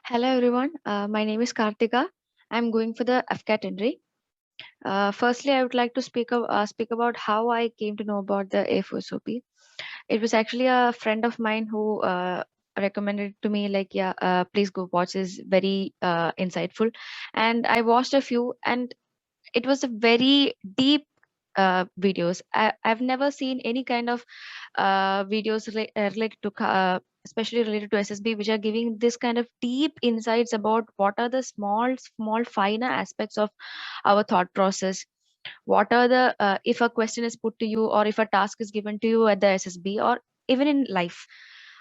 Hello everyone, my name is Karthika. I'm going for the F category. Firstly, I would like to speak about how I came to know about the AFOSOP. It was actually a friend of mine who recommended it to me, like, yeah, please go watch. It's very insightful, and I watched a few, and it was a very deep videos. I've never seen any kind of videos related to especially related to SSB, which are giving this kind of deep insights about what are the small finer aspects of our thought process. What are the if a question is put to you, or if a task is given to you at the SSB, or even in life,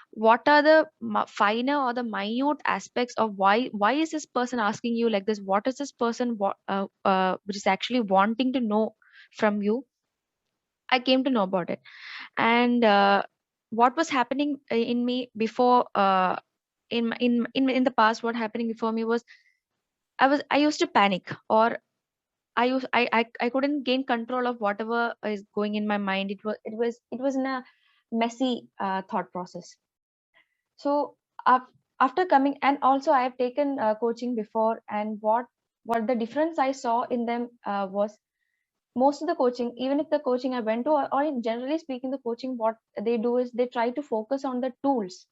what are the finer or the minute aspects of why is this person asking you like this? What is this person which is actually wanting to know from you? I came to know about it. And what was happening in me before, in the past, what happening before me was, I used to panic, or I couldn't gain control of whatever is going in my mind. It was in a messy thought process. So after coming, and also I have taken coaching before, and what the difference I saw in them was, most of the coaching, even if the coaching I went to, or in generally speaking, the coaching, what they do is they try to focus on the tools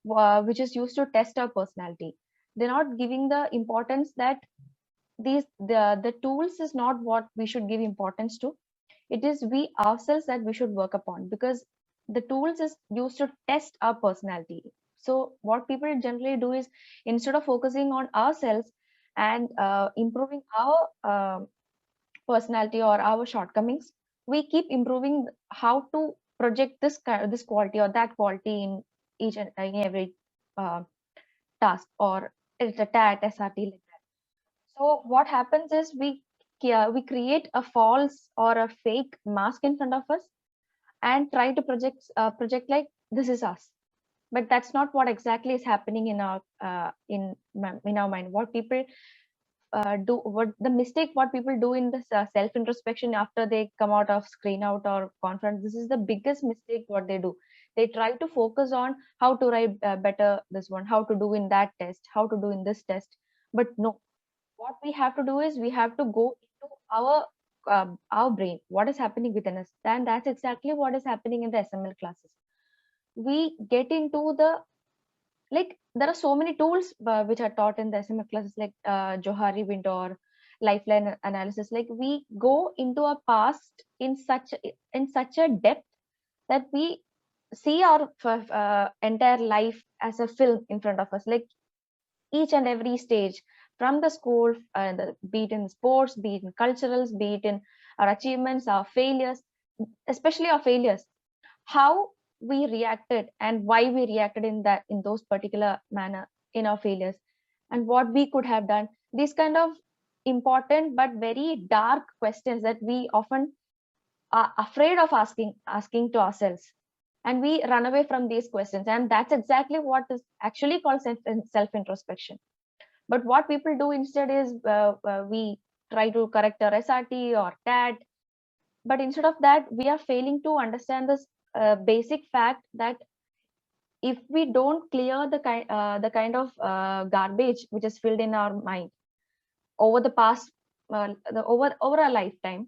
which is used to test our personality. They're not giving the importance that the tools is not what we should give importance to. It is we ourselves that we should work upon, because the tools is used to test our personality. So what people generally do is, instead of focusing on ourselves and improving our personality or our shortcomings, we keep improving how to project this quality or that quality in each and in every uh, task, or it's a TAT, SRT, like that. So what happens is, we create a false or a fake mask in front of us, and try to project like this is us. But that's not what exactly is happening in our in our mind. What people do, what the mistake what people do in this self introspection after they come out of screen out or conference, this is the biggest mistake what they do. They try to focus on how to write better this one, how to do in that test, how to do in this test. But no, what we have to do is, we have to go into our brain, what is happening within us. And that's exactly what is happening in the SML classes. We get into the, like, there are so many tools which are taught in the SML classes, like Johari window or lifeline analysis. Like, we go into our past in such a depth that we see our entire life as a film in front of us, like each and every stage, from the school, be it in sports, be it in culturals, be it in our achievements, our failures, especially our failures, how we reacted and why we reacted in those particular manner in our failures, and what we could have done. These kind of important but very dark questions that we often are afraid of asking to ourselves, and we run away from these questions, and that's exactly what is actually called self introspection. But what people do instead is, we try to correct our SRT or TAT, but instead of that, we are failing to understand this basic fact that if we don't clear the kind of garbage which is filled in our mind over the past, over our lifetime,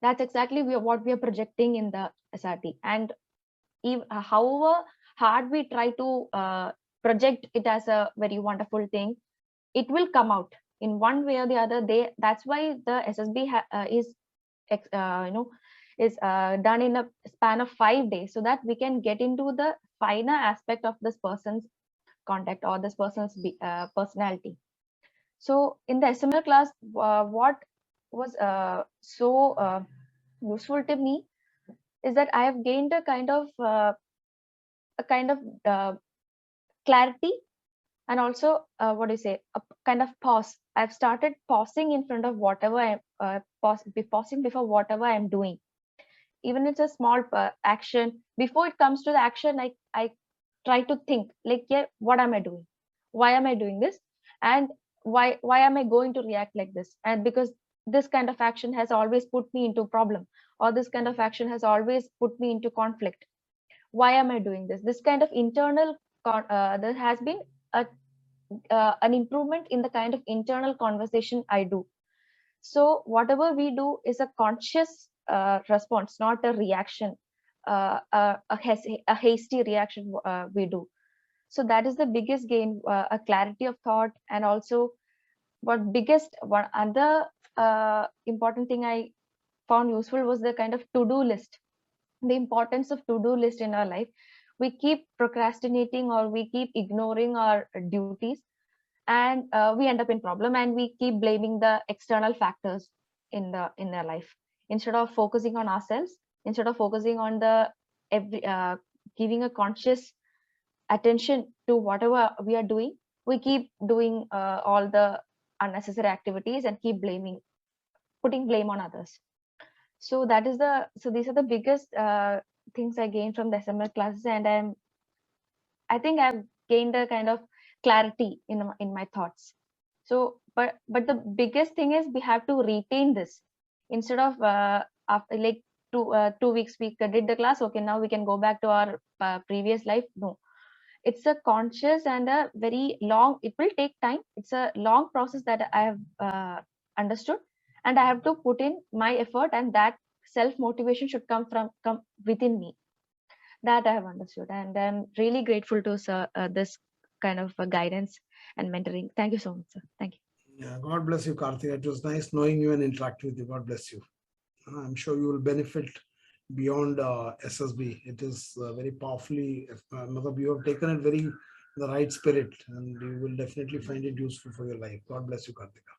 that's exactly what we are projecting in the SRT. And however hard we try to project it as a very wonderful thing, it will come out in one way or the other. That's why the SSB is you know is done in a span of 5 days, so that we can get into the finer aspect of this person's contact or this person's personality. So in the SML class, what was useful to me is that I have gained a kind of clarity, and also what do you say, a kind of pause. I've started pausing in front of whatever pausing before whatever I'm doing. Even it's a small action, before it comes to the action, I try to think, like, yeah, what am I doing, why am I doing this, and why am I going to react like this? And because this kind of action has always put me into problem, or this kind of action has always put me into conflict, why am I doing this? This kind of internal there has been a an improvement in the kind of internal conversation I do. So whatever we do is a conscious response, not a reaction, a hasty reaction we do. So that is the biggest gain, a clarity of thought. And also one other important thing I found useful was the kind of to-do list, the importance of to-do list in our life. We keep procrastinating or we keep ignoring our duties, and we end up in problem, and we keep blaming the external factors in their life, instead of focusing on ourselves, instead of focusing on the giving a conscious attention to whatever we are doing. We keep doing all the unnecessary activities and keep putting blame on others. So these are the biggest things I gained from the SML classes, and I think I've gained a kind of clarity in my thoughts. So, but the biggest thing is we have to retain this, instead of after like 2 weeks we did the class. Okay, now we can go back to our previous life. No, it's a conscious and a very long. It will take time. It's a long process that I have understood, and I have to put in my effort, and that self motivation should come within me. That I have understood, and I'm really grateful to sir, this kind of guidance and mentoring. Thank you so much, sir. Thank you. Yeah, God bless you, Karthika. It was nice knowing you and interacting with you. God bless you. I'm sure you will benefit beyond SSB. It is very powerfully, you have taken it very in the right spirit, and you will definitely find it useful for your life. God bless you, Karthika.